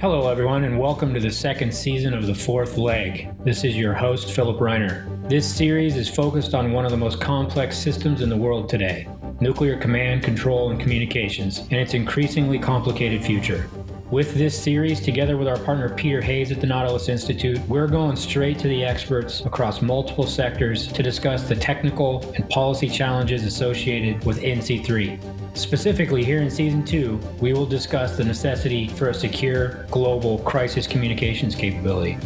Hello, everyone, and welcome to the second season of The Fourth Leg. This is your host, Philip Reiner. This series is focused on one of the most complex systems in the world today, nuclear command, control, and communications, and its increasingly complicated future. With this series, together with our partner Peter Hayes at the Nautilus Institute, we're going straight to the experts across multiple sectors to discuss the technical and policy challenges associated with NC3. Specifically, here in Season 2, we will discuss the necessity for a secure global crisis communications capability.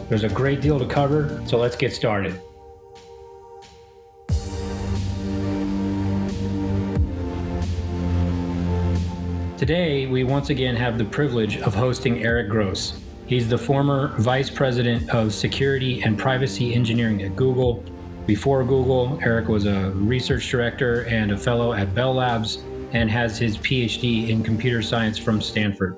There's a great deal to cover, so let's get started. Today, we once again have the privilege of hosting Eric Grosse. He's the former Vice President of Security and Privacy Engineering at Google. Before Google, Eric was a research director and a fellow at Bell Labs and has his PhD in computer science from Stanford.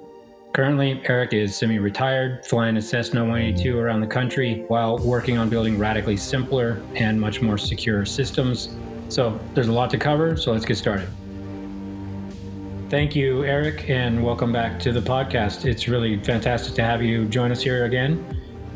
Currently, Eric is semi-retired, flying a Cessna 182 around the country while working on building radically simpler and much more secure systems. So there's a lot to cover, so let's get started. Thank you, Eric, and welcome back to the podcast. It's really fantastic to have you join us here again.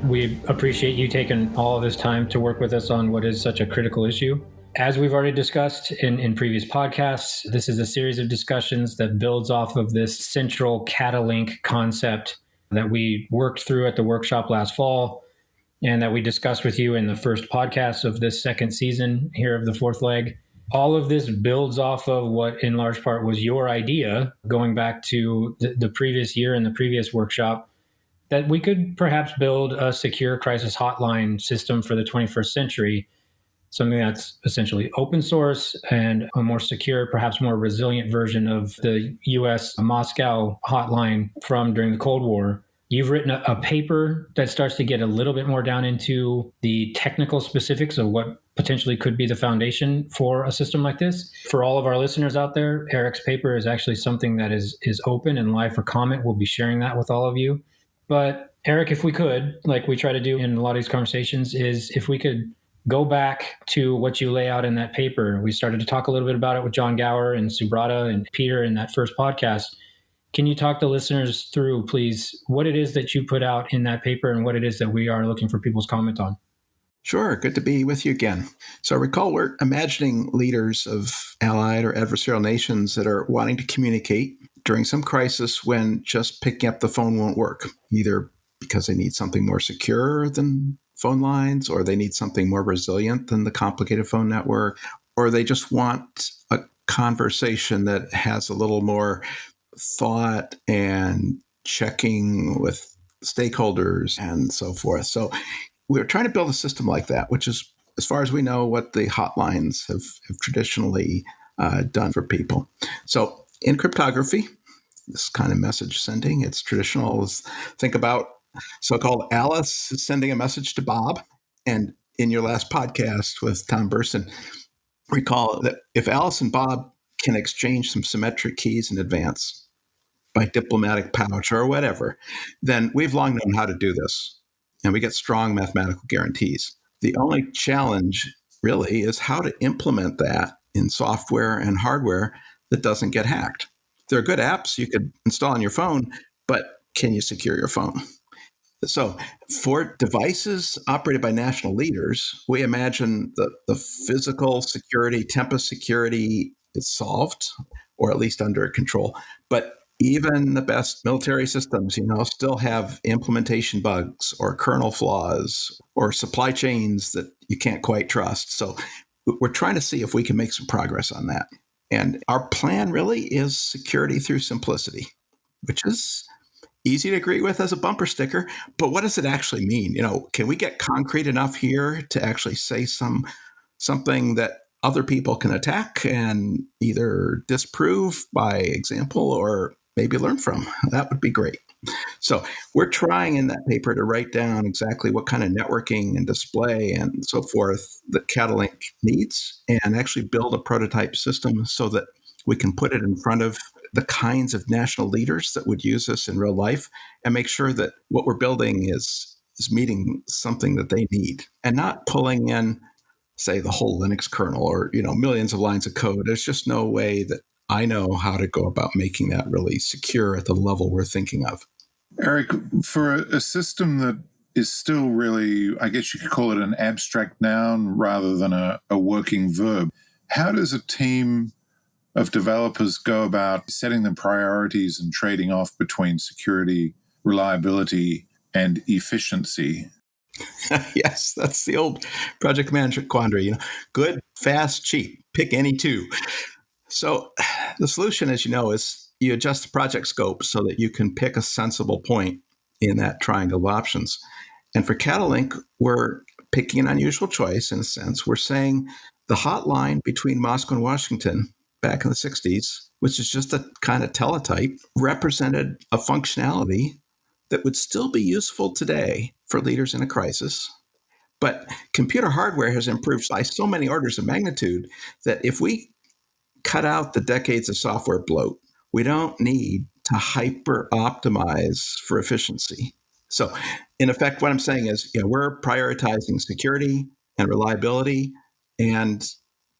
We appreciate you taking all of this time to work with us on what is such a critical issue. As we've already discussed in previous podcasts, this is a series of discussions that builds off of this central CATALINK concept that we worked through at the workshop last fall and that we discussed with you in the first podcast of this second season here of The Fourth Leg. All of this builds off of what in large part was your idea going back to the previous year and the previous workshop, that we could perhaps build a secure crisis hotline system for the 21st century, something that's essentially open source and a more secure, perhaps more resilient version of the US Moscow hotline from during the Cold War. You've written a paper that starts to get a little bit more down into the technical specifics of what potentially could be the foundation for a system like this. For all of our listeners out there, Eric's paper is actually something that is open and live for comment. We'll be sharing that with all of you. But Eric, if we could, like we try to do in a lot of these conversations, is if we could go back to what you lay out in that paper. We started to talk a little bit about it with John Gower and Subrata and Peter in that first podcast. Can you talk the listeners through, please, what it is that you put out in that paper and what it is that we are looking for people's comment on? Sure. Good to be with you again. So recall, we're imagining leaders of allied or adversarial nations that are wanting to communicate during some crisis when just picking up the phone won't work, either because they need something more secure than phone lines, or they need something more resilient than the complicated phone network, or they just want a conversation that has a little more thought and checking with stakeholders and so forth. So we're trying to build a system like that, which is, as far as we know, what the hotlines have traditionally done for people. So in cryptography, this kind of message sending, it's traditional. Think about so-called Alice sending a message to Bob. And in your last podcast with Tom Burson, recall that if Alice and Bob can exchange some symmetric keys in advance by diplomatic pouch or whatever, then we've long known how to do this. And we get strong mathematical guarantees. The only challenge really is how to implement that in software and hardware that doesn't get hacked. There are good apps you could install on your phone, but can you secure your phone? So for devices operated by national leaders, we imagine the physical security, Tempest security is solved, or at least under control. But even the best military systems, still have implementation bugs or kernel flaws or supply chains that you can't quite trust. So we're trying to see if we can make some progress on that. And our plan really is security through simplicity, which is easy to agree with as a bumper sticker. But what does it actually mean? Can we get concrete enough here to actually say something that other people can attack and either disprove by example or maybe learn from? That would be great. So we're trying in that paper to write down exactly what kind of networking and display and so forth that CATALINK needs, and actually build a prototype system so that we can put it in front of the kinds of national leaders that would use this in real life and make sure that what we're building is meeting something that they need, and not pulling in say, the whole Linux kernel or, millions of lines of code. There's just no way that I know how to go about making that really secure at the level we're thinking of. Eric, for a system that is still really, I guess you could call it an abstract noun rather than a working verb, how does a team of developers go about setting the priorities and trading off between security, reliability, and efficiency? Yes, that's the old project management quandary. Good, fast, cheap. Pick any two. So the solution, as you know, is you adjust the project scope so that you can pick a sensible point in that triangle of options. And for CATALINK, we're picking an unusual choice in a sense. We're saying the hotline between Moscow and Washington back in the 60s, which is just a kind of teletype, represented a functionality that would still be useful today for leaders in a crisis. But computer hardware has improved by so many orders of magnitude that if we cut out the decades of software bloat, we don't need to hyper optimize for efficiency. So, in effect, what I'm saying is, we're prioritizing security and reliability and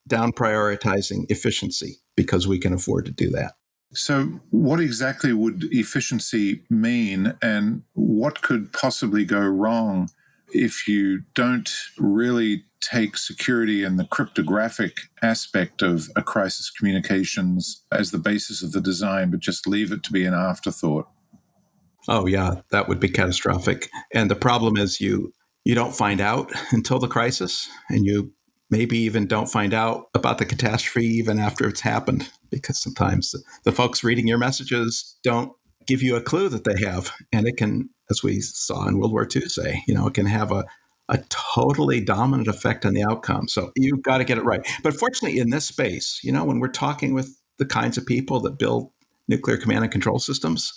down prioritizing efficiency because we can afford to do that. So, what exactly would efficiency mean, and what could possibly go wrong if you don't really take security and the cryptographic aspect of a crisis communications as the basis of the design, but just leave it to be an afterthought? Oh, yeah, that would be catastrophic. And the problem is you don't find out until the crisis, and you maybe even don't find out about the catastrophe even after it's happened, because sometimes the folks reading your messages don't give you a clue that they have. And it can, as we saw in World War II, say, it can have a totally dominant effect on the outcome. So you've got to get it right. But fortunately, in this space, when we're talking with the kinds of people that build nuclear command and control systems,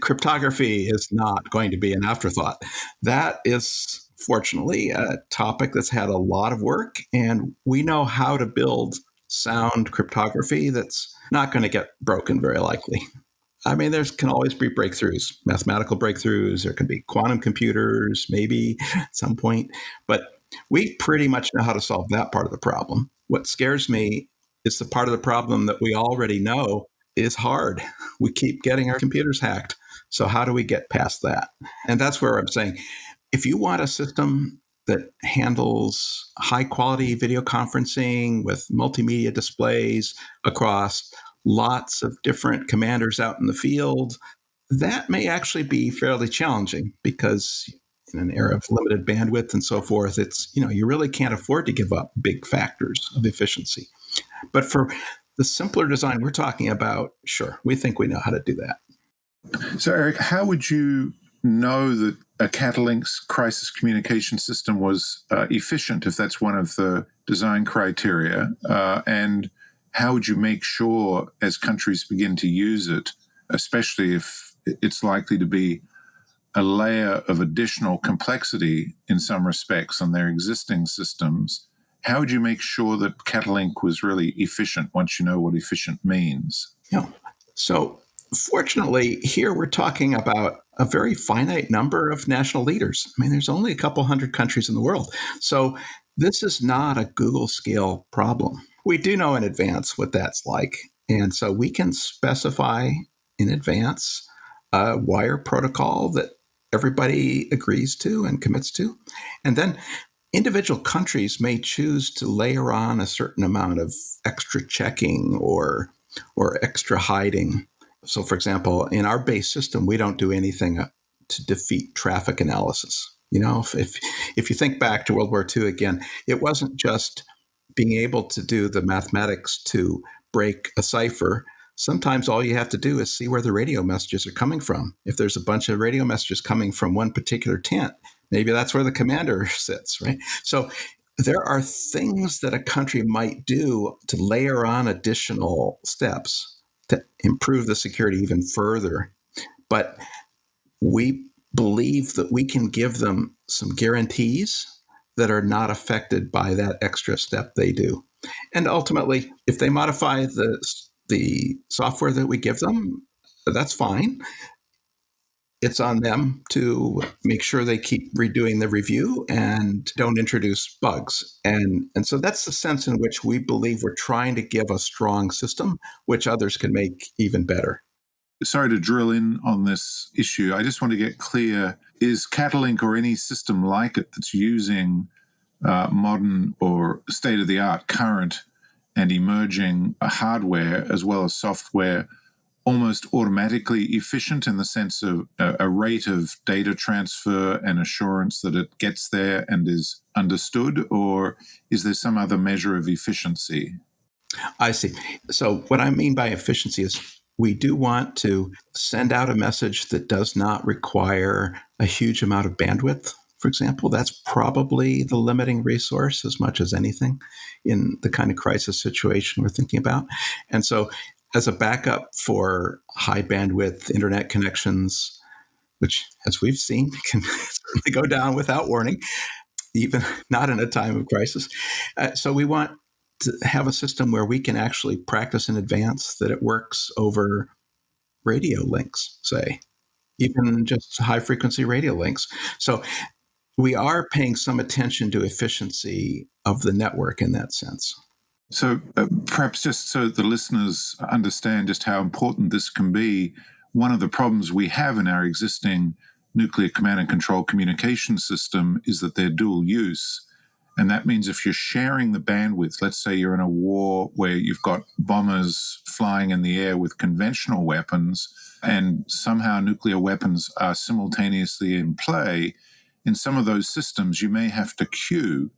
cryptography is not going to be an afterthought. That is, fortunately, a topic that's had a lot of work, and we know how to build sound cryptography that's not going to get broken very likely. I mean, there can always be breakthroughs, mathematical breakthroughs. There can be quantum computers, maybe at some point. But we pretty much know how to solve that part of the problem. What scares me is the part of the problem that we already know is hard. We keep getting our computers hacked. So how do we get past that? And that's where I'm saying, if you want a system that handles high quality video conferencing with multimedia displays across lots of different commanders out in the field, that may actually be fairly challenging because in an era of limited bandwidth and so forth, it's, you really can't afford to give up big factors of efficiency. But for the simpler design we're talking about, sure, we think we know how to do that. So, Eric, how would you know that a CATALINK's crisis communication system was efficient, if that's one of the design criteria? And how would you make sure, as countries begin to use it, especially if it's likely to be a layer of additional complexity in some respects on their existing systems, how would you make sure that CATALINK was really efficient once you know what efficient means? Yeah. So fortunately, here we're talking about a very finite number of national leaders. I mean, there's only a couple hundred countries in the world. So this is not a Google scale problem. We do know in advance what that's like. And so we can specify in advance a wire protocol that everybody agrees to and commits to. And then individual countries may choose to layer on a certain amount of extra checking or extra hiding. So, for example, in our base system, we don't do anything to defeat traffic analysis. If you think back to World War II again, it wasn't just being able to do the mathematics to break a cipher. Sometimes all you have to do is see where the radio messages are coming from. If there's a bunch of radio messages coming from one particular tent, maybe that's where the commander sits, right? So there are things that a country might do to layer on additional steps to improve the security even further. But we believe that we can give them some guarantees that are not affected by that extra step they do. And ultimately, if they modify the software that we give them, that's fine. it's on them to make sure they keep redoing the review and don't introduce bugs. And so that's the sense in which we believe we're trying to give a strong system, which others can make even better. Sorry to drill in on this issue. I just want to get clear, is CATALINK or any system like it that's using modern or state-of-the-art current and emerging hardware as well as software almost automatically efficient in the sense of a rate of data transfer and assurance that it gets there and is understood? Or is there some other measure of efficiency? I see. So what I mean by efficiency is we do want to send out a message that does not require a huge amount of bandwidth. For example, that's probably the limiting resource as much as anything in the kind of crisis situation we're thinking about. And so as a backup for high bandwidth internet connections, which, as we've seen, can certainly go down without warning, even not in a time of crisis. So we want to have a system where we can actually practice in advance that it works over radio links, say, even just high frequency radio links. So we are paying some attention to efficiency of the network in that sense. So perhaps just so the listeners understand just how important this can be, one of the problems we have in our existing nuclear command and control communication system is that they're dual use. And that means if you're sharing the bandwidth, let's say you're in a war where you've got bombers flying in the air with conventional weapons and somehow nuclear weapons are simultaneously in play, in some of those systems you may have to queue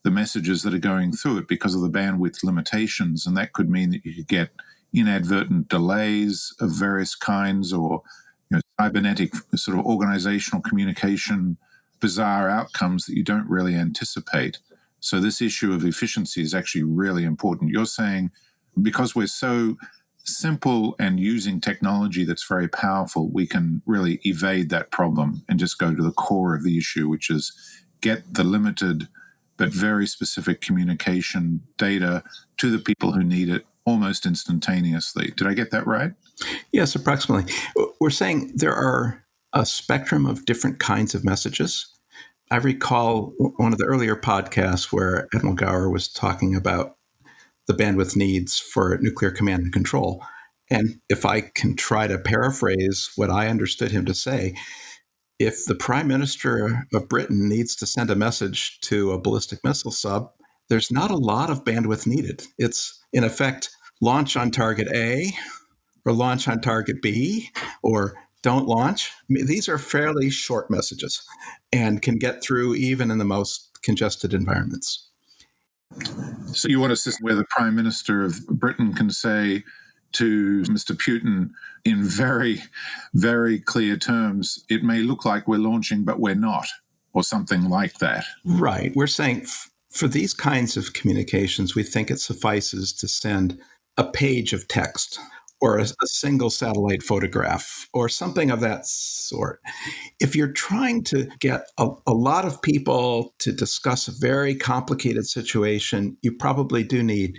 the messages that are going through it because of the bandwidth limitations. And that could mean that you could get inadvertent delays of various kinds or cybernetic sort of organizational communication, bizarre outcomes that you don't really anticipate. So this issue of efficiency is actually really important. You're saying because we're so simple and using technology that's very powerful, we can really evade that problem and just go to the core of the issue, which is get the limited but very specific communication data to the people who need it almost instantaneously. Did I get that right? Yes, approximately. We're saying there are a spectrum of different kinds of messages. I recall one of the earlier podcasts where Admiral Gower was talking about the bandwidth needs for nuclear command and control. And if I can try to paraphrase what I understood him to say, if the Prime Minister of Britain needs to send a message to a ballistic missile sub, there's not a lot of bandwidth needed. It's, in effect, launch on target A or launch on target B or don't launch. I mean, these are fairly short messages and can get through even in the most congested environments. So you want a system where the Prime Minister of Britain can say to Mr. Putin in very, very clear terms, it may look like we're launching, but we're not, or something like that. Right. We're saying for these kinds of communications, we think it suffices to send a page of text or a single satellite photograph or something of that sort. If you're trying to get a lot of people to discuss a very complicated situation, you probably do need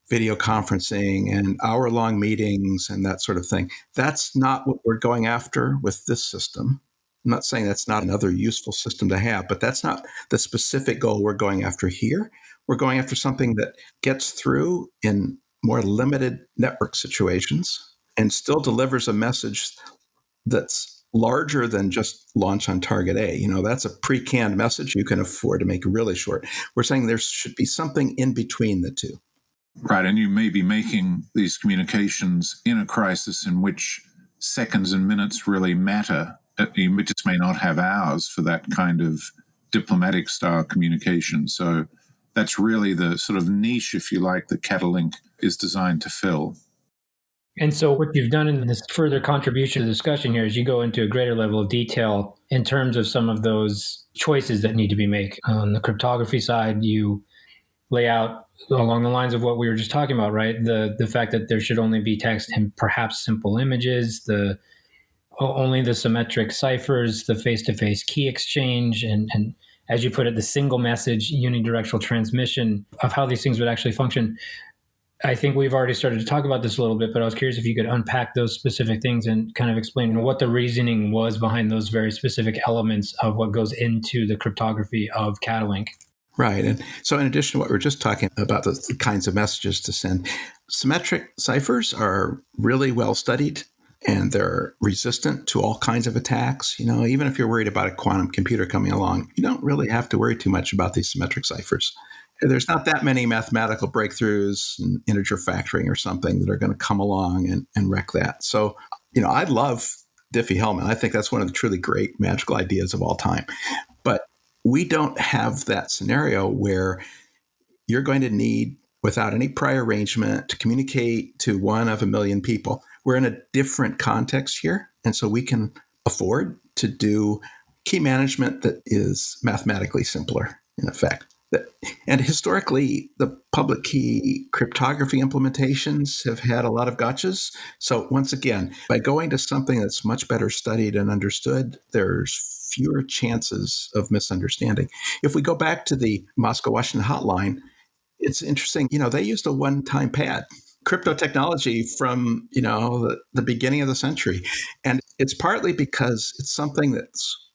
video conferencing and hour-long meetings and that sort of thing. That's not what we're going after with this system. I'm not saying that's not another useful system to have, but that's not the specific goal we're going after here. We're going after something that gets through in more limited network situations and still delivers a message that's larger than just launch on target A. That's a pre-canned message you can afford to make really short. We're saying there should be something in between the two. Right, and you may be making these communications in a crisis in which seconds and minutes really matter. You just may not have hours for that kind of diplomatic style communication. So that's really the sort of niche, if you like, that CATALINK is designed to fill. And so what you've done in this further contribution to the discussion here is you go into a greater level of detail in terms of some of those choices that need to be made. On the cryptography side, you lay out along the lines of what we were just talking about, right? The fact that there should only be text and perhaps simple images, only the symmetric ciphers, the face-to-face key exchange, and as you put it, the single message unidirectional transmission of how these things would actually function. I think we've already started to talk about this a little bit, but I was curious if you could unpack those specific things and kind of explain what the reasoning was behind those very specific elements of what goes into the cryptography of CATALINK. Right. And so, in addition to what we were just talking about, the kinds of messages to send, symmetric ciphers are really well studied and they're resistant to all kinds of attacks. Even if you're worried about a quantum computer coming along, you don't really have to worry too much about these symmetric ciphers. There's not that many mathematical breakthroughs and integer factoring or something that are going to come along and wreck that. So, I love Diffie-Hellman. I think that's one of the truly great magical ideas of all time. But we don't have that scenario where you're going to need, without any prior arrangement, to communicate to one of a million people. We're in a different context here. And so we can afford to do key management that is mathematically simpler, in effect. And historically, the public key cryptography implementations have had a lot of gotchas. So once again, by going to something that's much better studied and understood, there's fewer chances of misunderstanding. If we go back to the Moscow Washington hotline, it's interesting. They used a one-time pad. Crypto technology from, the beginning of the century. And it's partly because it's something that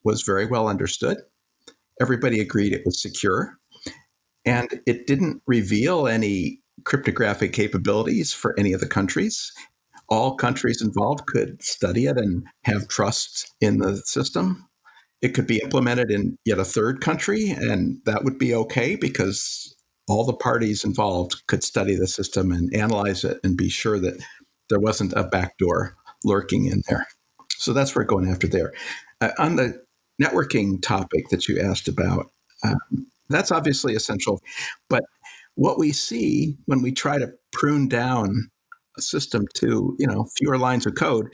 was very well understood. Everybody agreed it was secure. And it didn't reveal any cryptographic capabilities for any of the countries. All countries involved could study it and have trust in the system. It could be implemented in yet a third country, and that would be okay because all the parties involved could study the system and analyze it and be sure that there wasn't a backdoor lurking in there. So that's where we're going after there. On the networking topic that you asked about, that's obviously essential. But what we see when we try to prune down a system to, fewer lines of code,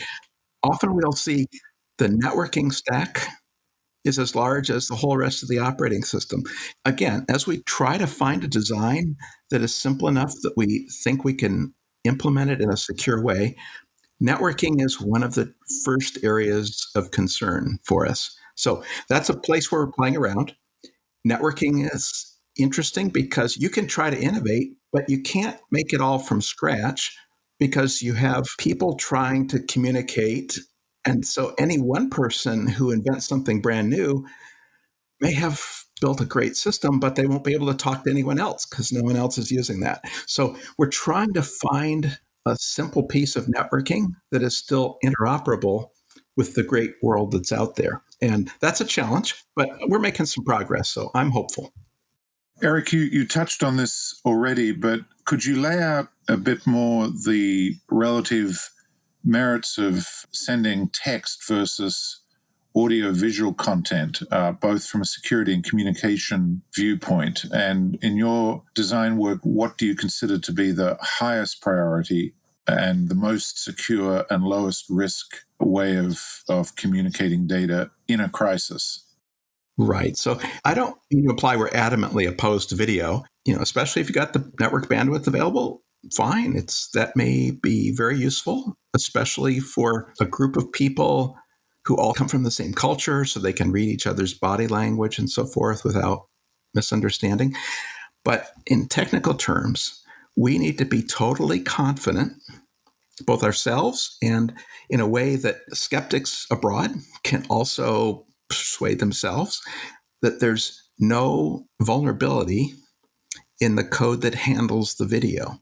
often we'll see the networking stack is as large as the whole rest of the operating system. Again, as we try to find a design that is simple enough that we think we can implement it in a secure way, networking is one of the first areas of concern for us. So that's a place where we're playing around. Networking is interesting because you can try to innovate, but you can't make it all from scratch because you have people trying to communicate. And so any one person who invents something brand new may have built a great system, but they won't be able to talk to anyone else because no one else is using that. So we're trying to find a simple piece of networking that is still interoperable with the great world that's out there. And that's a challenge, but we're making some progress, so I'm hopeful. Eric, you touched on this already, but could you lay out a bit more the relative merits of sending text versus audio-visual content, both from a security and communication viewpoint? And in your design work, what do you consider to be the highest priority and the most secure and lowest risk way of communicating data in a crisis? Right. So I don't mean to imply we're adamantly opposed to video, especially if you got the network bandwidth available, fine. That may be very useful, especially for a group of people who all come from the same culture so they can read each other's body language and so forth without misunderstanding. But in technical terms, we need to be totally confident, both ourselves and in a way that skeptics abroad can also persuade themselves, that there's no vulnerability in the code that handles the video,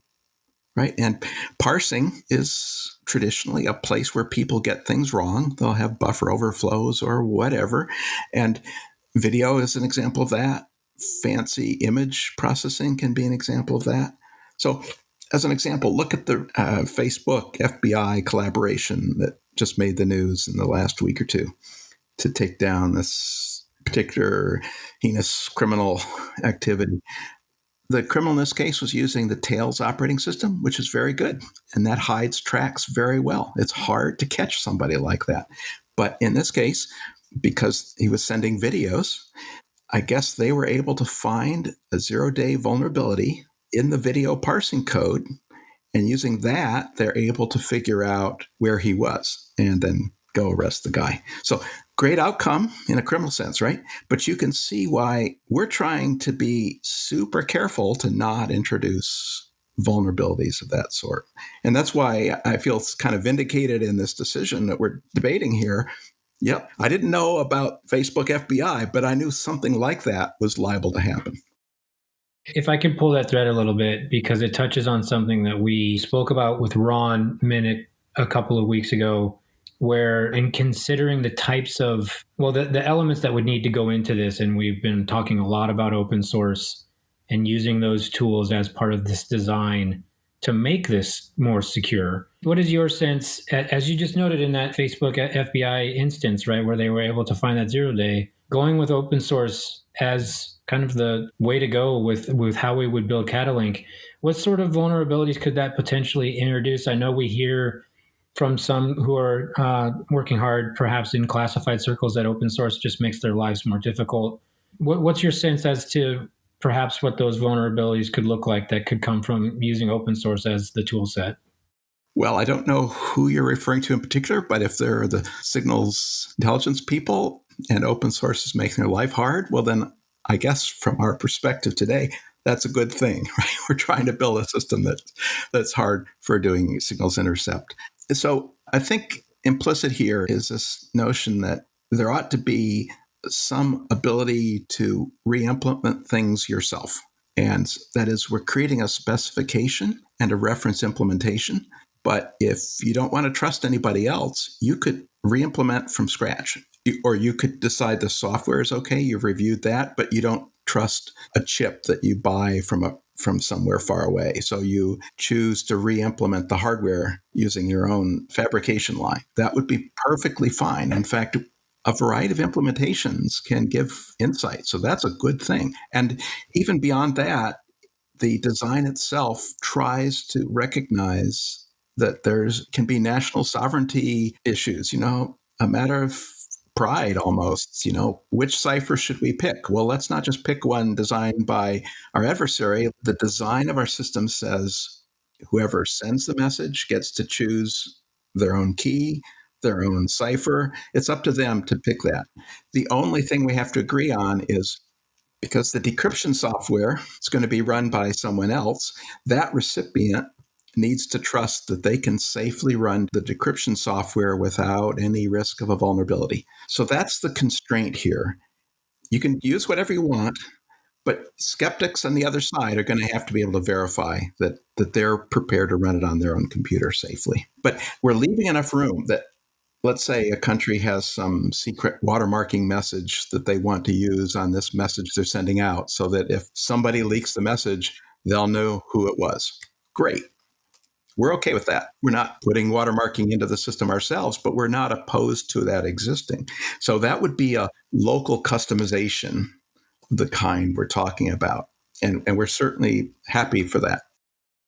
right? And parsing is traditionally a place where people get things wrong. They'll have buffer overflows or whatever. And video is an example of that. Fancy image processing can be an example of that. So as an example, look at the Facebook FBI collaboration that just made the news in the last week or two to take down this particular heinous criminal activity. The criminal in this case was using the Tails operating system, which is very good, and that hides tracks very well. It's hard to catch somebody like that. But in this case, because he was sending videos, I guess they were able to find a 0-day vulnerability in the video parsing code, and using that, they're able to figure out where he was and then go arrest the guy. So great outcome in a criminal sense, right? But you can see why we're trying to be super careful to not introduce vulnerabilities of that sort. And that's why I feel kind of vindicated in this decision that we're debating here. Yep, I didn't know about Facebook FBI, but I knew something like that was liable to happen. If I could pull that thread a little bit, because it touches on something that we spoke about with Ron Minnick a couple of weeks ago, where in considering the types of, well, the elements that would need to go into this, and we've been talking a lot about open source and using those tools as part of this design to make this more secure. What is your sense, as you just noted in that Facebook FBI instance, right, where they were able to find that 0 day, going with open source as kind of the way to go with how we would build CATALINK, what sort of vulnerabilities could that potentially introduce? I know we hear from some who are working hard, perhaps in classified circles, that open source just makes their lives more difficult. What's your sense as to perhaps what those vulnerabilities could look like that could come from using open source as the tool set? Well, I don't know who you're referring to in particular, but if they're the signals intelligence people and open source is making their life hard, well, then I guess from our perspective today, that's a good thing, right? We're trying to build a system that's hard for doing signals intercept. So I think implicit here is this notion that there ought to be some ability to re-implement things yourself. And that is, we're creating a specification and a reference implementation. But if you don't want to trust anybody else, you could re-implement from scratch. Or you could decide the software is okay, you've reviewed that, but you don't trust a chip that you buy from somewhere far away. So you choose to re-implement the hardware using your own fabrication line. That would be perfectly fine. In fact, a variety of implementations can give insight. So that's a good thing. And even beyond that, the design itself tries to recognize that can be national sovereignty issues, a matter of pride almost, which cipher should we pick? Well, let's not just pick one designed by our adversary. The design of our system says whoever sends the message gets to choose their own key, their own cipher. It's up to them to pick that. The only thing we have to agree on is, because the decryption software is going to be run by someone else, that recipient needs to trust that they can safely run the decryption software without any risk of a vulnerability. So that's the constraint here. You can use whatever you want, but skeptics on the other side are going to have to be able to verify that they're prepared to run it on their own computer safely. But we're leaving enough room that, let's say a country has some secret watermarking message that they want to use on this message they're sending out, so that if somebody leaks the message, they'll know who it was. Great. We're okay with that. We're not putting watermarking into the system ourselves, but we're not opposed to that existing. So that would be a local customization, the kind we're talking about. And we're certainly happy for that.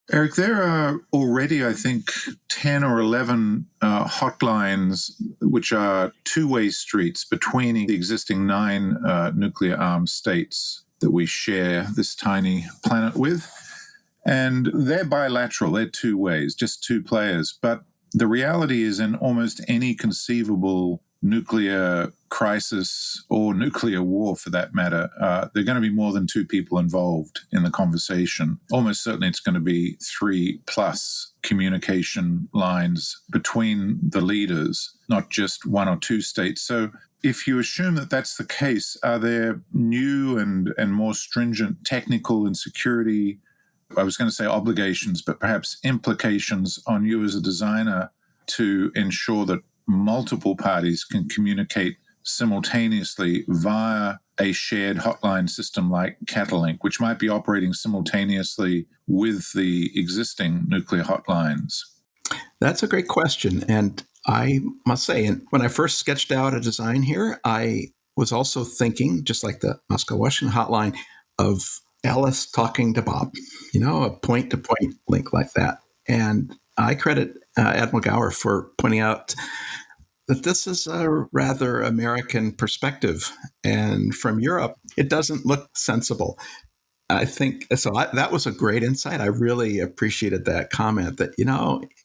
Eric, there are already, I think, 10 or 11 hotlines which are two-way streets between the existing 9 nuclear-armed states that we share this tiny planet with. And they're bilateral, they're two ways, just two players. But the reality is, in almost any conceivable nuclear crisis or nuclear war, for that matter, there are going to be more than two people involved in the conversation. Almost certainly it's going to be 3+ communication lines between the leaders, not just one or two states. So if you assume that that's the case, are there new and more stringent technical and security, I was going to say obligations, but perhaps implications on you as a designer to ensure that multiple parties can communicate simultaneously via a shared hotline system like CATALINK, which might be operating simultaneously with the existing nuclear hotlines? That's a great question. And I must say, when I first sketched out a design here, I was also thinking, just like the Moscow-Washington hotline, of Alice talking to Bob, a point-to-point link like that. And I credit Admiral Gower for pointing out that this is a rather American perspective. And from Europe, it doesn't look sensible. I think so. That was a great insight. I really appreciated that comment that,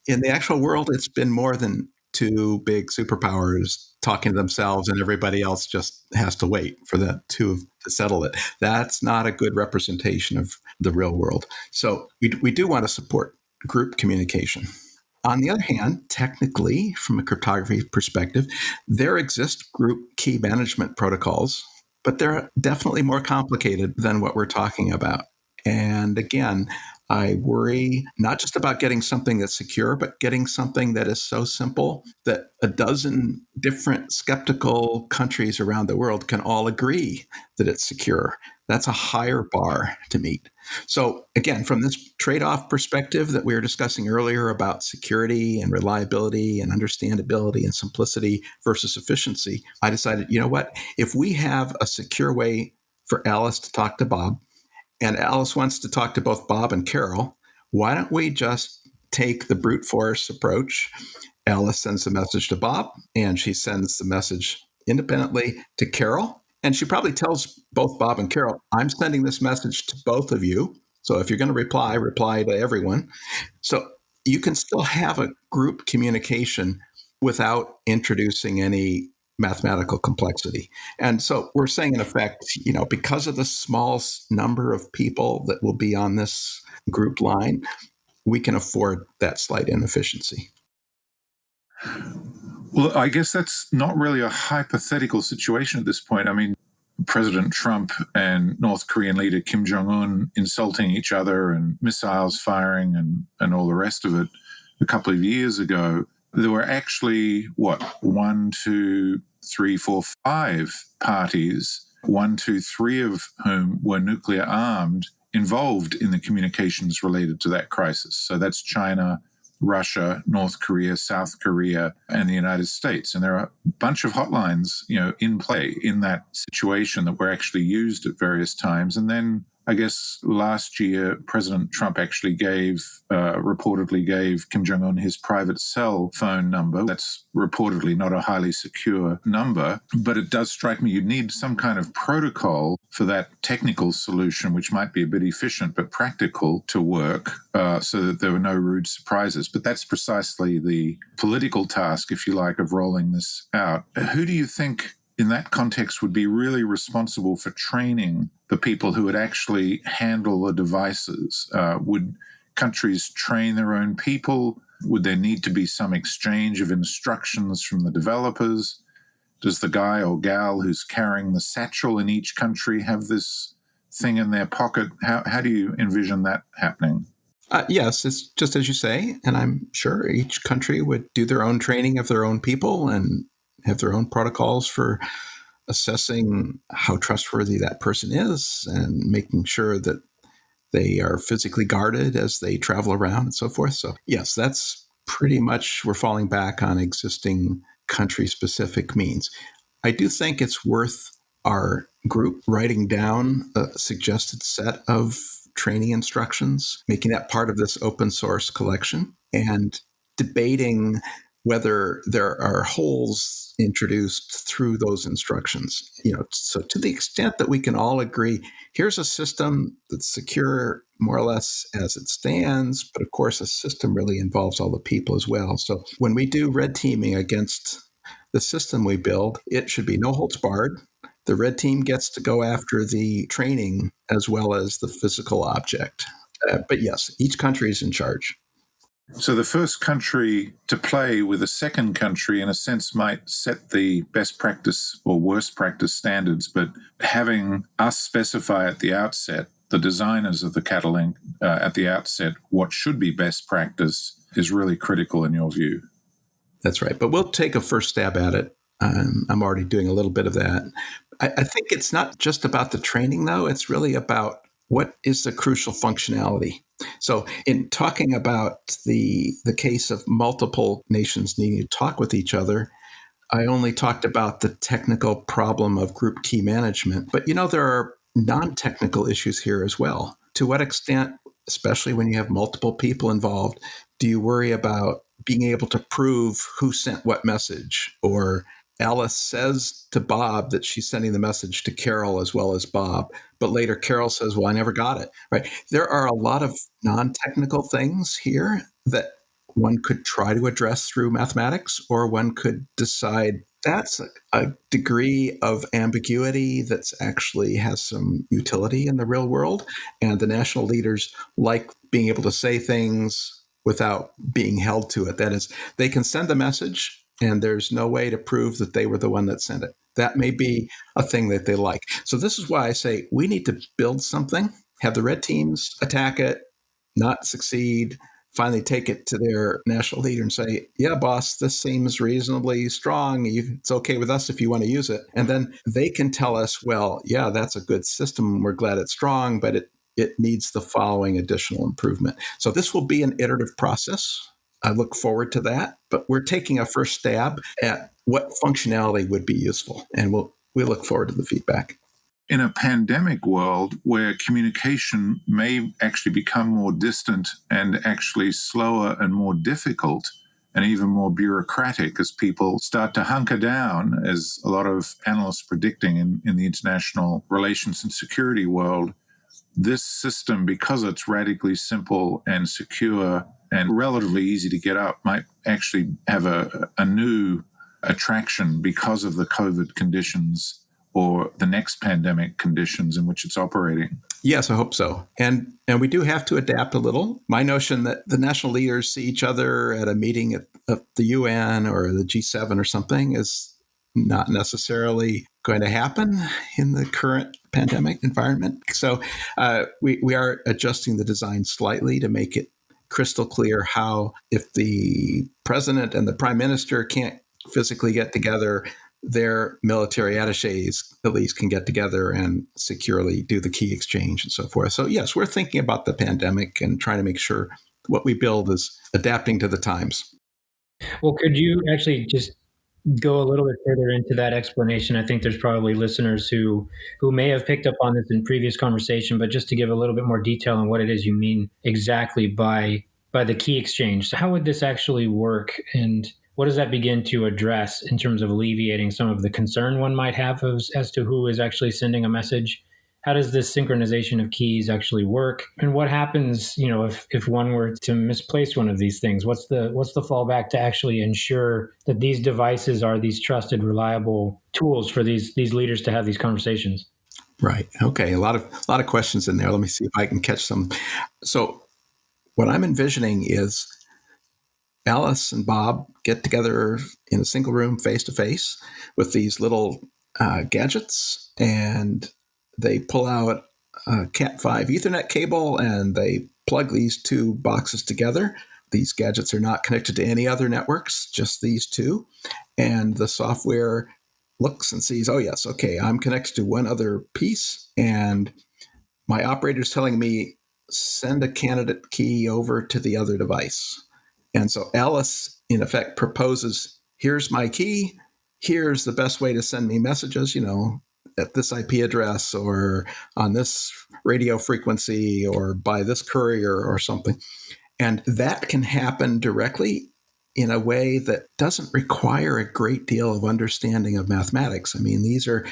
in the actual world, it's been more than two big superpowers talking to themselves and everybody else just has to wait for the two to settle it. That's not a good representation of the real world. So we do want to support group communication. On the other hand, technically, from a cryptography perspective, there exist group key management protocols, but they're definitely more complicated than what we're talking about. And again, I worry not just about getting something that's secure, but getting something that is so simple that a dozen different skeptical countries around the world can all agree that it's secure. That's a higher bar to meet. So again, from this trade-off perspective that we were discussing earlier about security and reliability and understandability and simplicity versus efficiency, I decided, you know what? If we have a secure way for Alice to talk to Bob, and Alice wants to talk to both Bob and Carol, why don't we just take the brute force approach? Alice sends the message to Bob, and she sends the message independently to Carol. And she probably tells both Bob and Carol, I'm sending this message to both of you. So if you're going to reply to everyone. So you can still have a group communication without introducing any mathematical complexity. And so we're saying, in effect, because of the small number of people that will be on this group line, we can afford that slight inefficiency. Well, I guess that's not really a hypothetical situation at this point. I mean, President Trump and North Korean leader Kim Jong-un insulting each other and missiles firing and all the rest of it a couple of years ago. There were actually, 1, 2, 3, 4, 5 parties, 1, 2, 3 of whom were nuclear armed, involved in the communications related to that crisis. So that's China, Russia, North Korea, South Korea, and the United States. And there are a bunch of hotlines, in play in that situation that were actually used at various times. And then I guess last year, President Trump actually reportedly gave Kim Jong-un his private cell phone number. That's reportedly not a highly secure number, but it does strike me you need some kind of protocol for that technical solution, which might be a bit efficient but practical to work, so that there were no rude surprises. But that's precisely the political task, if you like, of rolling this out. Who do you think in that context would be really responsible for training the people who would actually handle the devices? Would countries train their own people? Would there need to be some exchange of instructions from the developers? Does the guy or gal who's carrying the satchel in each country have this thing in their pocket? How do you envision that happening? Yes, it's just as you say, and I'm sure each country would do their own training of their own people and have their own protocols for assessing how trustworthy that person is and making sure that they are physically guarded as they travel around and so forth. So yes, that's pretty much, we're falling back on existing country-specific means. I do think it's worth our group writing down a suggested set of training instructions, making that part of this open source collection, and debating whether there are holes introduced through those instructions. So to the extent that we can all agree, here's a system that's secure more or less as it stands, but of course a system really involves all the people as well. So when we do red teaming against the system we build, it should be no holds barred. The red team gets to go after the training as well as the physical object. But yes, each country is in charge. So the first country to play with a second country, in a sense, might set the best practice or worst practice standards, but having us specify at the outset, the designers of the CATALINK at the outset, what should be best practice is really critical in your view. That's right. But we'll take a first stab at it. I'm already doing a little bit of that. I think it's not just about the training, though. It's really about what is the crucial functionality. So in talking about the case of multiple nations needing to talk with each other, I only talked about the technical problem of group key management. But, there are non-technical issues here as well. To what extent, especially when you have multiple people involved, do you worry about being able to prove who sent what message? Or Alice says to Bob that she's sending the message to Carol as well as Bob, but later Carol says, well, I never got it, right? There are a lot of non-technical things here that one could try to address through mathematics, or one could decide that's a degree of ambiguity that's actually has some utility in the real world. And the national leaders like being able to say things without being held to it. That is, they can send a message and there's no way to prove that they were the one that sent it. That may be a thing that they like. So this is why I say we need to build something, have the red teams attack it, not succeed, finally take it to their national leader and say, yeah, boss, this seems reasonably strong. It's okay with us if you want to use it. And then they can tell us, well, yeah, that's a good system. We're glad it's strong, but it needs the following additional improvement. So this will be an iterative process. I look forward to that, but we're taking a first stab at what functionality would be useful. And we look forward to the feedback. In a pandemic world where communication may actually become more distant and actually slower and more difficult and even more bureaucratic as people start to hunker down, as a lot of analysts predicting in the international relations and security world, this system, because it's radically simple and secure and relatively easy to get up, might actually have a new attraction because of the COVID conditions or the next pandemic conditions in which it's operating. Yes, I hope so. And we do have to adapt a little. My notion that the national leaders see each other at a meeting at the UN or the G7 or something is not necessarily going to happen in the current pandemic environment. So we are adjusting the design slightly to make it crystal clear how, if the president and the prime minister can't physically get together, their military attaches at least can get together and securely do the key exchange and so forth. So yes, we're thinking about the pandemic and trying to make sure what we build is adapting to the times. Well, could you actually just go a little bit further into that explanation? I think there's probably listeners who may have picked up on this in previous conversation, but just to give a little bit more detail on what it is you mean exactly by the key exchange. So how would this actually work, and what does that begin to address in terms of alleviating some of the concern one might have as to who is actually sending a message? How does this synchronization of keys actually work? And what happens, if one were to misplace one of these things? What's the fallback to actually ensure that these devices are these trusted, reliable tools for these leaders to have these conversations? Right. Okay. A lot of questions in there. Let me see if I can catch some. So what I'm envisioning is Alice and Bob get together in a single room face to face with these little gadgets, and they pull out a Cat5 Ethernet cable and they plug these two boxes together. These gadgets are not connected to any other networks, just these two. And the software looks and sees, oh, yes, okay, I'm connected to one other piece, and my operator's telling me, send a candidate key over to the other device. And so Alice, in effect, proposes, here's my key. Here's the best way to send me messages, at this IP address or on this radio frequency or by this courier or something. And that can happen directly in a way that doesn't require a great deal of understanding of mathematics. I mean, these are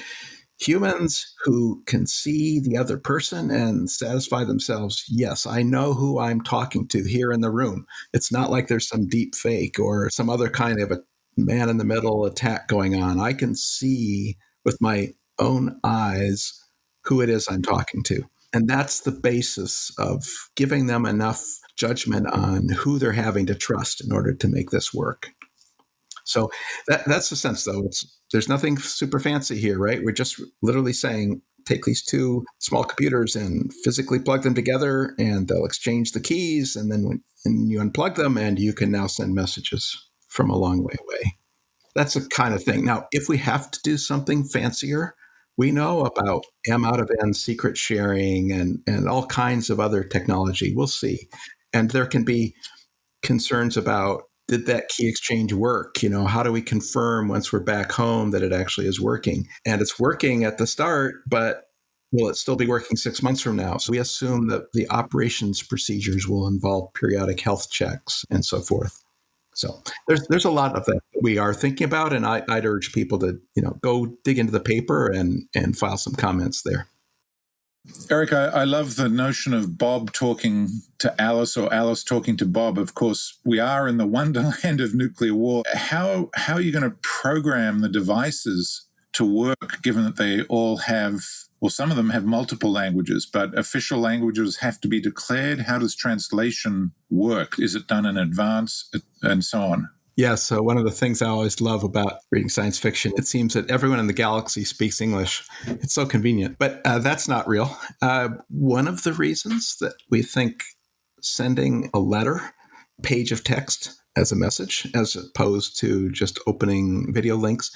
humans who can see the other person and satisfy themselves. Yes, I know who I'm talking to here in the room. It's not like there's some deep fake or some other kind of a man in the middle attack going on. I can see with my own eyes who it is I'm talking to. And that's the basis of giving them enough judgment on who they're having to trust in order to make this work. So that's the sense, though. There's nothing super fancy here, right? We're just literally saying, take these two small computers and physically plug them together, and they'll exchange the keys. And then when you unplug them, and you can now send messages from a long way away. That's the kind of thing. Now, if we have to do something fancier, we know about M out of N secret sharing and all kinds of other technology. We'll see. And there can be concerns about, did that key exchange work? How do we confirm once we're back home that it actually is working? And it's working at the start, but will it still be working 6 months from now? So we assume that the operations procedures will involve periodic health checks and so forth. So there's a lot of that we are thinking about, and I'd urge people to go dig into the paper and file some comments there. Eric, I love the notion of Bob talking to Alice or Alice talking to Bob. Of course, we are in the wonderland of nuclear war. How are you going to program the devices to work, given that they all have, well, some of them have multiple languages, but official languages have to be declared? How does translation work? Is it done in advance, and so on? Yeah, so one of the things I always love about reading science fiction, it seems that everyone in the galaxy speaks English. It's so convenient, but that's not real. One of the reasons that we think sending a letter, page of text as a message, as opposed to just opening video links,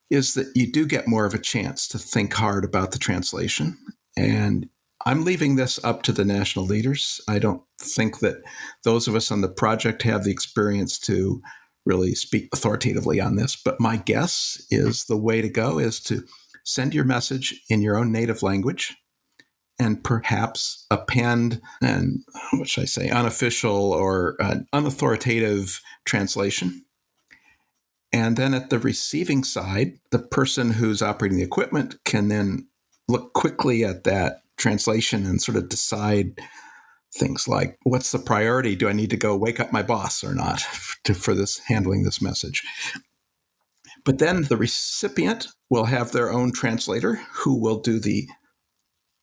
is that you do get more of a chance to think hard about the translation. And I'm leaving this up to the national leaders. I don't think that those of us on the project have the experience to really speak authoritatively on this. But my guess is the way to go is to send your message in your own native language and perhaps append an, what should I say, unofficial or an unauthoritative translation. And then at the receiving side, the person who's operating the equipment can then look quickly at that translation and sort of decide things like, what's the priority? Do I need to go wake up my boss or not for this handling this message? But then the recipient will have their own translator who will do the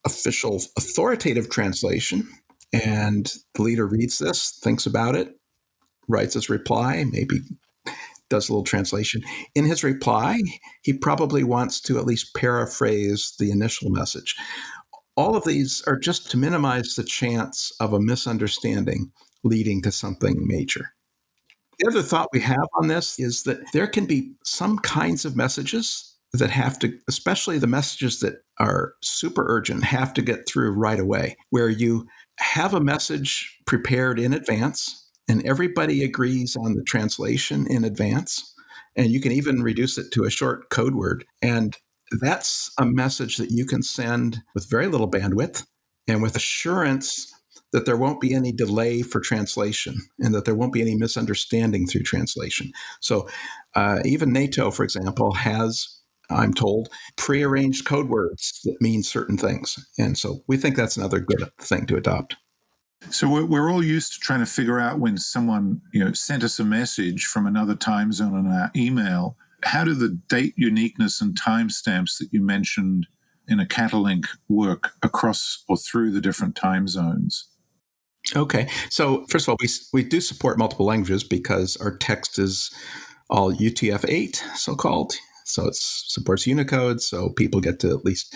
official authoritative translation. And the leader reads this, thinks about it, writes his reply, maybe does a little translation. In his reply, he probably wants to at least paraphrase the initial message. All of these are just to minimize the chance of a misunderstanding leading to something major. The other thought we have on this is that there can be some kinds of messages that have to, especially the messages that are super urgent, have to get through right away, where you have a message prepared in advance and everybody agrees on the translation in advance. And you can even reduce it to a short code word. And that's a message that you can send with very little bandwidth and with assurance that there won't be any delay for translation and that there won't be any misunderstanding through translation. So even NATO, for example, has, I'm told, prearranged code words that mean certain things. And so we think that's another good thing to adopt. So we're all used to trying to figure out when someone, sent us a message from another time zone on our email. How do the date uniqueness and timestamps that you mentioned in a CATALINK work across or through the different time zones? Okay. So first of all, we do support multiple languages because our text is all UTF-8, so-called. So it supports Unicode, so people get to at least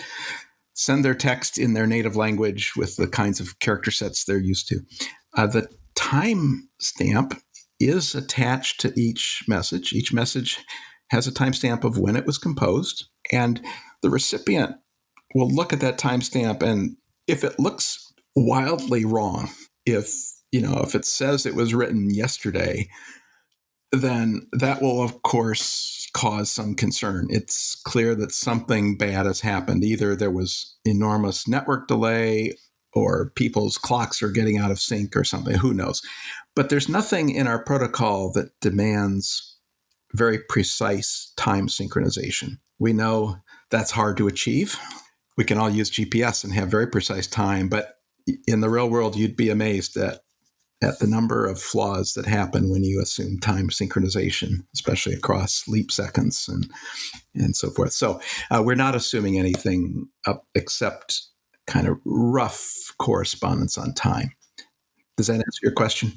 send their text in their native language with the kinds of character sets they're used to. The timestamp is attached to each message. Each message has a timestamp of when it was composed, and the recipient will look at that timestamp, and if it looks wildly wrong, if it says it was written yesterday, then that will, of course, cause some concern. It's clear that something bad has happened. Either there was enormous network delay or people's clocks are getting out of sync or something. Who knows? But there's nothing in our protocol that demands very precise time synchronization. We know that's hard to achieve. We can all use GPS and have very precise time, but in the real world, you'd be amazed at the number of flaws that happen when you assume time synchronization, especially across leap seconds and so forth. So we're not assuming anything except kind of rough correspondence on time. Does that answer your question?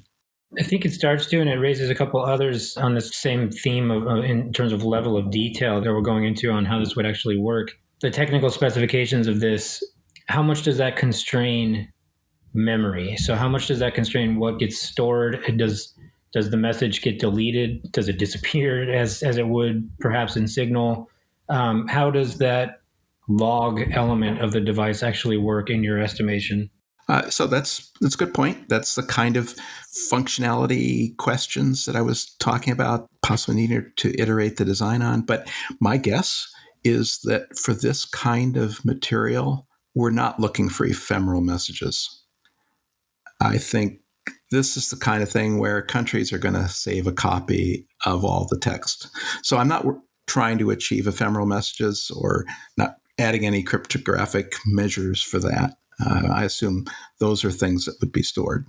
I think it starts to, and it raises a couple others on the same theme of in terms of level of detail that we're going into on how this would actually work. The technical specifications of this, how much does that constrain memory? So how much does that constrain what gets stored? Does the message get deleted? Does it disappear as it would perhaps in Signal? How does that log element of the device actually work in your estimation? So that's a good point. That's the kind of functionality questions that I was talking about, possibly needing to iterate the design on. But my guess is that for this kind of material, we're not looking for ephemeral messages. I think this is the kind of thing where countries are going to save a copy of all the text. So I'm not trying to achieve ephemeral messages or not adding any cryptographic measures for that. I assume those are things that would be stored.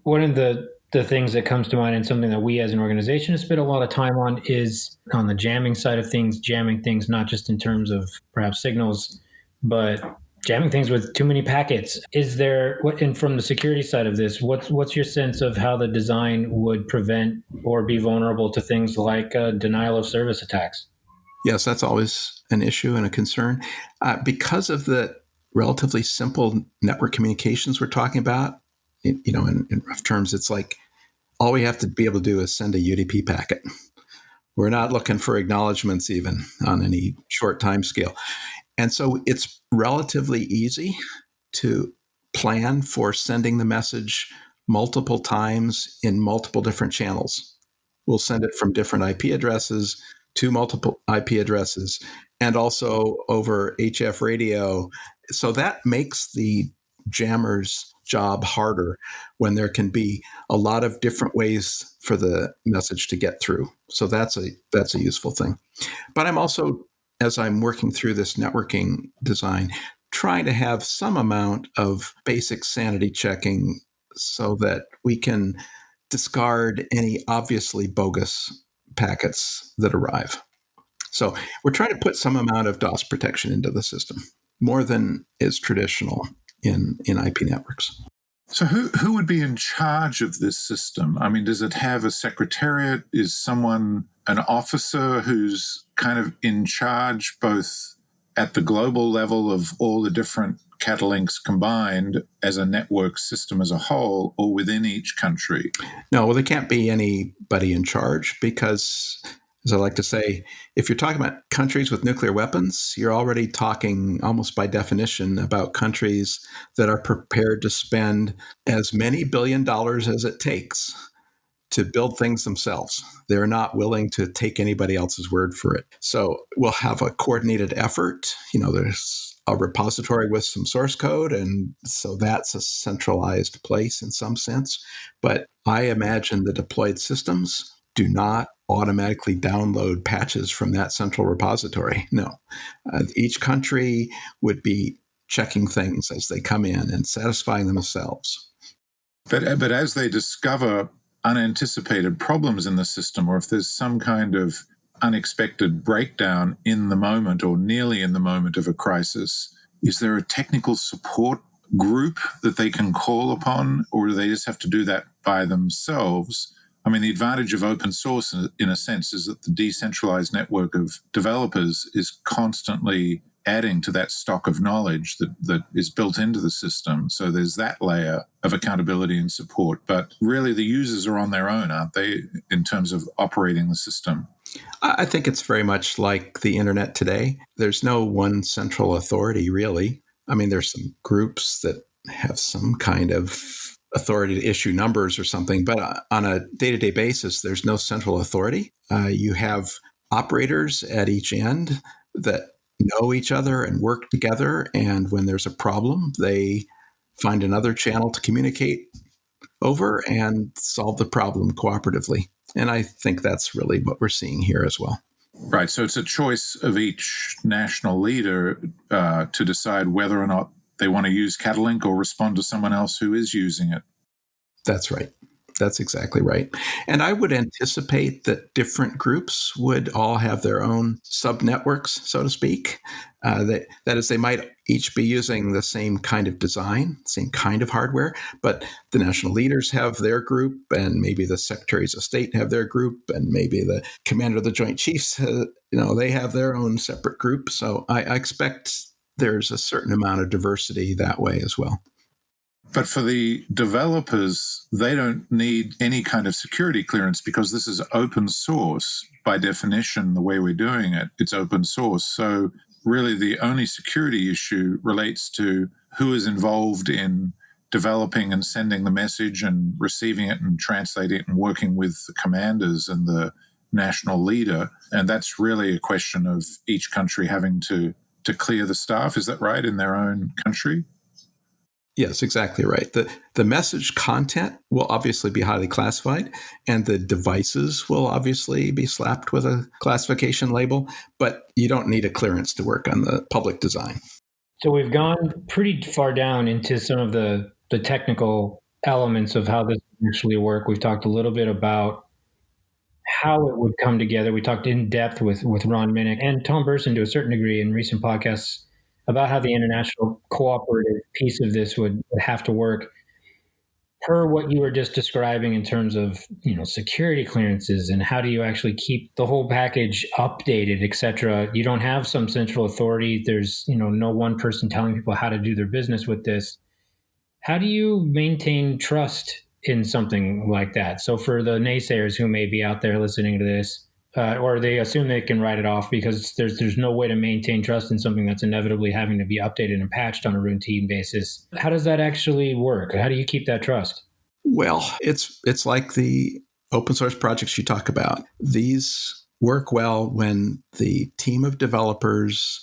One of the things that comes to mind, and something that we as an organization have spent a lot of time on, is on the jamming side of things, jamming things not just in terms of perhaps signals, but jamming things with too many packets. Is there, and from the security side of this, what's your sense of how the design would prevent or be vulnerable to things like denial of service attacks? Yes, that's always an issue and a concern. Because of the relatively simple network communications we're talking about, in rough terms, it's like all we have to be able to do is send a UDP packet. We're not looking for acknowledgments even on any short time scale. And so it's relatively easy to plan for sending the message multiple times in multiple different channels. We'll send it from different IP addresses to multiple IP addresses and also over HF radio. So that makes the jammer's job harder when there can be a lot of different ways for the message to get through. So that's a useful thing. But I'm also, as I'm working through this networking design, trying to have some amount of basic sanity checking so that we can discard any obviously bogus packets that arrive. So we're trying to put some amount of DOS protection into the system, more than is traditional in IP networks. So who would be in charge of this system? I mean, does it have a secretariat? Is someone an officer who's kind of in charge both at the global level of all the different CATALINKs combined as a network system as a whole, or within each country? No, well, there can't be anybody in charge because, as I like to say, if you're talking about countries with nuclear weapons, you're already talking almost by definition about countries that are prepared to spend as many $1 billion as it takes to build things themselves. They're not willing to take anybody else's word for it. So we'll have a coordinated effort. There's a repository with some source code, and so that's a centralized place in some sense. But I imagine the deployed systems do not automatically download patches from that central repository. No. Each country would be checking things as they come in and satisfying themselves. But as they discover unanticipated problems in the system, or if there's some kind of unexpected breakdown in the moment or nearly in the moment of a crisis, is there a technical support group that they can call upon, or do they just have to do that by themselves? I mean, the advantage of open source, in a sense, is that the decentralized network of developers is constantly adding to that stock of knowledge that is built into the system. So there's that layer of accountability and support. But really, the users are on their own, aren't they, in terms of operating the system? I think it's very much like the internet today. There's no one central authority, really. I mean, there's some groups that have some kind of authority to issue numbers or something, but on a day-to-day basis, there's no central authority. You have operators at each end that know each other and work together, and when there's a problem, they find another channel to communicate over and solve the problem cooperatively. And I think that's really what we're seeing here as well. Right. So it's a choice of each national leader to decide whether or not they want to use CATALINK or respond to someone else who is using it. That's right. That's exactly right. And I would anticipate that different groups would all have their own sub-networks, so to speak. That is, they might each be using the same kind of design, same kind of hardware, but the national leaders have their group, and maybe the secretaries of state have their group, and maybe the commander of the Joint Chiefs, they have their own separate group. So I expect there's a certain amount of diversity that way as well. But for the developers, they don't need any kind of security clearance because this is open source. By definition, the way we're doing it, it's open source. So really the only security issue relates to who is involved in developing and sending the message and receiving it and translating it and working with the commanders and the national leader. And that's really a question of each country having to clear the staff. Is that right, in their own country? Yes, exactly right. The message content will obviously be highly classified, and the devices will obviously be slapped with a classification label, but you don't need a clearance to work on the public design. So we've gone pretty far down into some of the technical elements of how this actually work. We've talked a little bit about how it would come together. We talked in depth with Ron Minnick and Tom Burson to a certain degree in recent podcasts about how the international cooperative piece of this would have to work. Per what you were just describing in terms of security clearances and how do you actually keep the whole package updated, et cetera. You don't have some central authority. There's no one person telling people how to do their business with this. How do you maintain trust in something like that? So for the naysayers who may be out there listening to this, or they assume they can write it off because there's no way to maintain trust in something that's inevitably having to be updated and patched on a routine basis. How does that actually work? How do you keep that trust? Well, it's like the open source projects you talk about. These work well when the team of developers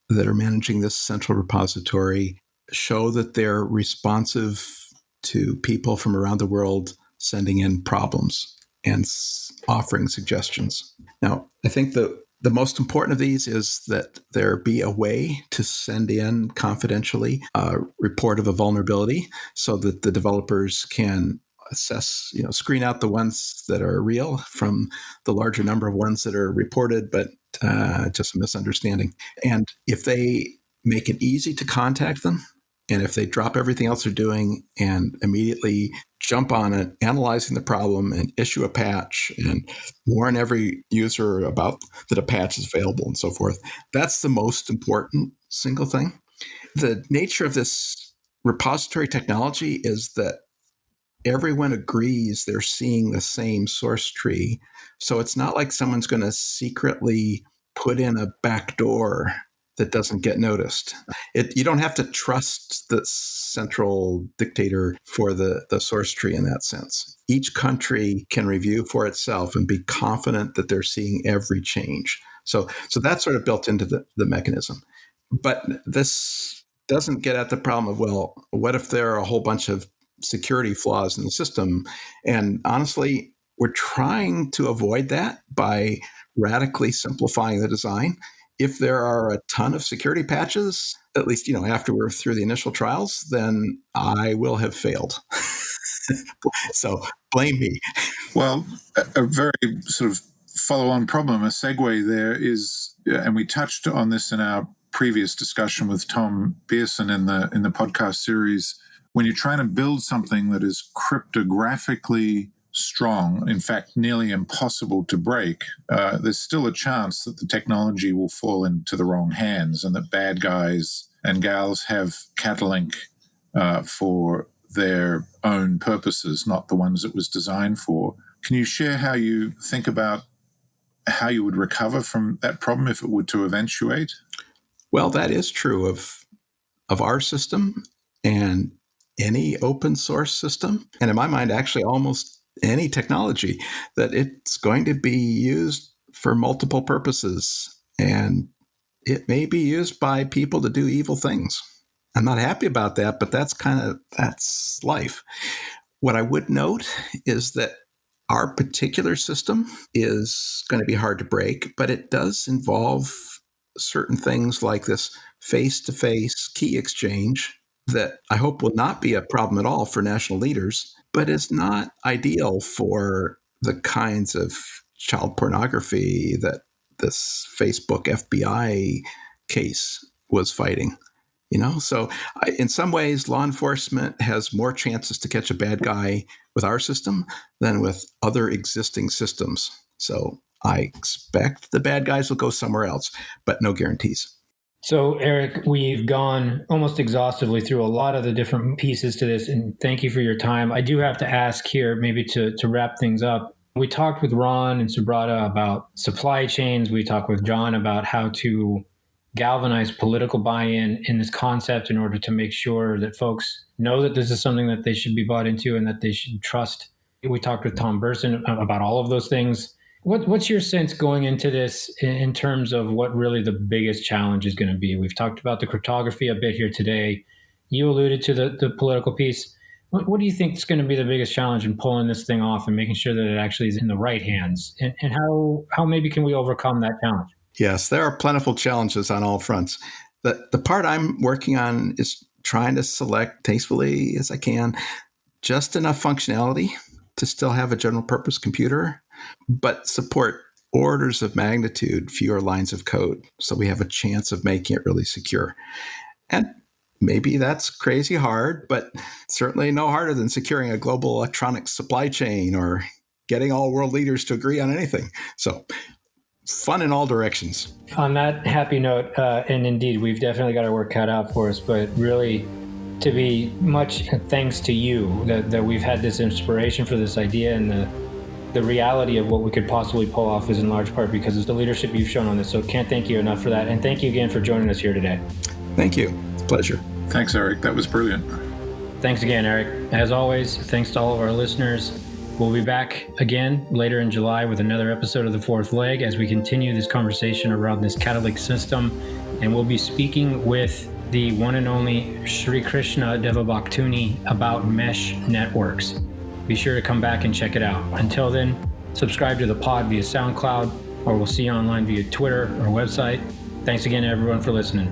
that are managing this central repository show that they're responsive to people from around the world sending in problems and offering suggestions. Now, I think the most important of these is that there be a way to send in confidentially a report of a vulnerability so that the developers can assess, screen out the ones that are real from the larger number of ones that are reported, but just a misunderstanding. And if they make it easy to contact them, and if they drop everything else they're doing and immediately jump on it, analyzing the problem and issue a patch and warn every user about that a patch is available and so forth, that's the most important single thing. The nature of this repository technology is that everyone agrees they're seeing the same source tree. So it's not like someone's going to secretly put in a backdoor that doesn't get noticed. You don't have to trust the central dictator for the source tree in that sense. Each country can review for itself and be confident that they're seeing every change. So that's sort of built into the mechanism. But this doesn't get at the problem of, well, what if there are a whole bunch of security flaws in the system? And honestly, we're trying to avoid that by radically simplifying the design. If there are a ton of security patches, at least, after we're through the initial trials, then I will have failed. So blame me. Well, a very sort of follow-on problem, a segue there is, and we touched on this in our previous discussion with Tom Pearson in the podcast series, when you're trying to build something that is cryptographically strong, in fact, nearly impossible to break, there's still a chance that the technology will fall into the wrong hands and that bad guys and gals have CATALINK for their own purposes, not the ones it was designed for. Can you share how you think about how you would recover from that problem if it were to eventuate? Well, that is true of our system and any open source system. And in my mind, actually almost any technology, that it's going to be used for multiple purposes. And it may be used by people to do evil things. I'm not happy about that, but that's life. What I would note is that our particular system is going to be hard to break, but it does involve certain things like this face-to-face key exchange that I hope will not be a problem at all for national leaders, but is not ideal for the kinds of child pornography that this Facebook FBI case was fighting. So in some ways, law enforcement has more chances to catch a bad guy with our system than with other existing systems. So I expect the bad guys will go somewhere else, but no guarantees. So, Eric, we've gone almost exhaustively through a lot of the different pieces to this, and thank you for your time. I do have to ask here, maybe to wrap things up. We talked with Ron and Subrata about supply chains. We talked with John about how to galvanize political buy-in in this concept in order to make sure that folks know that this is something that they should be bought into and that they should trust. We talked with Tom Burson about all of those things. What's your sense going into this in terms of what really the biggest challenge is going to be? We've talked about the cryptography a bit here today. You alluded to the political piece. What do you think is going to be the biggest challenge in pulling this thing off and making sure that it actually is in the right hands? And how maybe can we overcome that challenge? Yes, there are plentiful challenges on all fronts. The part I'm working on is trying to select tastefully as I can just enough functionality to still have a general purpose computer, but support orders of magnitude fewer lines of code so we have a chance of making it really secure. And maybe that's crazy hard, but certainly no harder than securing a global electronics supply chain or getting all world leaders to agree on anything. So fun in all directions. On that happy note, and indeed, we've definitely got our work cut out for us, but really to be much thanks to you that we've had this inspiration for this idea, and the reality of what we could possibly pull off is in large part because of the leadership you've shown on this. So can't thank you enough for that. And thank you again for joining us here today. Thank you. It's a pleasure. Thanks, Eric. That was brilliant. Thanks again, Eric. As always, thanks to all of our listeners. We'll be back again later in July with another episode of The Fourth Leg as we continue this conversation around this CATALINK system. And we'll be speaking with the one and only Sri Krishna Devabhaktuni about mesh networks. Be sure to come back and check it out. Until then, subscribe to the pod via SoundCloud, or we'll see you online via Twitter or website. Thanks again, everyone, for listening.